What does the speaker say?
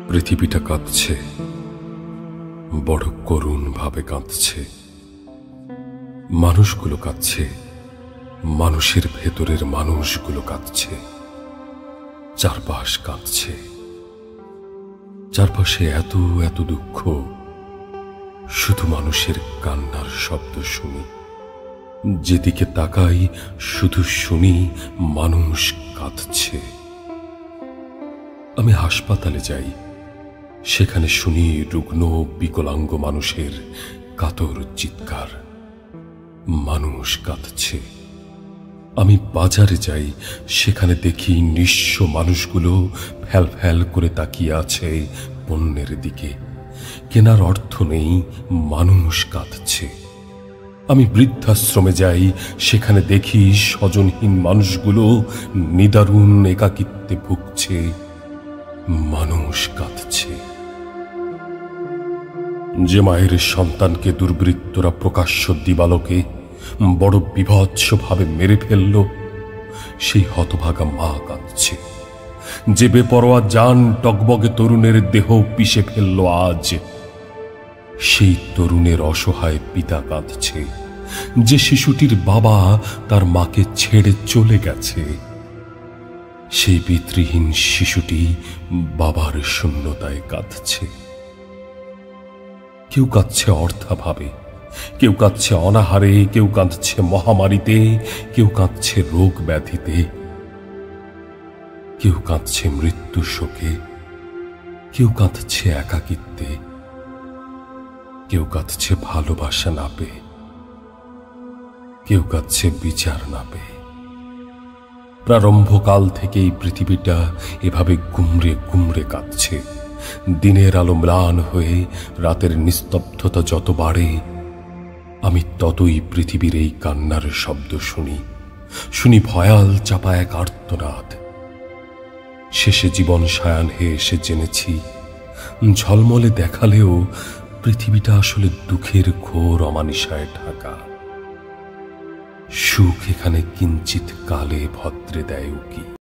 পৃথিবীটা কাঁদছে, বড় করুণ ভাবে কাঁদছে। মানুষগুলো কাঁদছে, মানুষের ভেতরের মানুষগুলো কাঁদছে। চারপাশ কাঁদছে, চারপাশে এত এত দুঃখ। শুধু মানুষের কান্নার শব্দ শুনি, যেদিকে তাকাই শুধু শুনি মানুষ কাঁদছে। আমি হাসপাতালে যাই, সেখানে শুনি রুগ্ন বিকলাঙ্গ মানুষের কাতর চিৎকার। মানুষ কাঁদছে। আমি বাজারে যাই, সেখানে দেখি নিঃস্ব মানুষগুলো ফ্যাল ফ্যাল করে তাকিয়ে আছে পণ্যের দিকে। কেনার অর্থ নেই, মানুষ কাঁদছে। আমি বৃদ্ধাশ্রমে যাই, সেখানে দেখি স্বজনহীন মানুষগুলো নিদারুণ একাকিত্বে ভুগছে। মানুষ কাঁদছে। যে মায়ের সন্তানকে দুর্বৃত্তরা প্রকাশ্য দিবালোকে বড় বীভৎসভাবে মেরে ফেলল, সেই হতভাগা মা কাঁদছে। যে বেপরোয়া জান টগবগে তরুণের দেহ পিষে ফেলল আজ, সেই তরুণের অসহায় পিতা কাঁদছে। যে শিশুটির বাবা তার মাকে ছেড়ে চলে গেছে, সেই পিতৃহীন শিশুটি বাবার শূন্যতায় কাঁদছে। কেউ কাঁদছে অর্থাভাবে, কেউ কাঁদছে অনাহারে, কেউ কাঁদছে মহামারীতে, কেউ কাঁদছে রোগ ব্যাধিতে, কেউ কাঁদছে মৃত্যু শোকে, কেউ কাঁদছে একাকিত্বে, কেউ কাঁদছে ভালোবাসা না পেয়ে, কেউ কাঁদছে বিচার না পেয়ে। প্রারম্ভকাল থেকেই পৃথিবীটা এভাবে গুমরে গুমরে কাঁদছে। দিনের আলো ম্লান হয়ে রাতের নিস্তব্ধতা যত বাড়ে, আমি ততই পৃথিবীর এই কান্নার শব্দ শুনি। শুনি ভয়াল চাপা এক আর্তনাদ। শেষে জীবন সায়ান হয়ে এসে জেনেছি, ঝলমলে দেখালেও পৃথিবীটা আসলে দুঃখের ঘোর অমানিসায় ঢাকা। সুখ এখানে কিঞ্চিৎ কালে ভদ্রে দেয় উকি।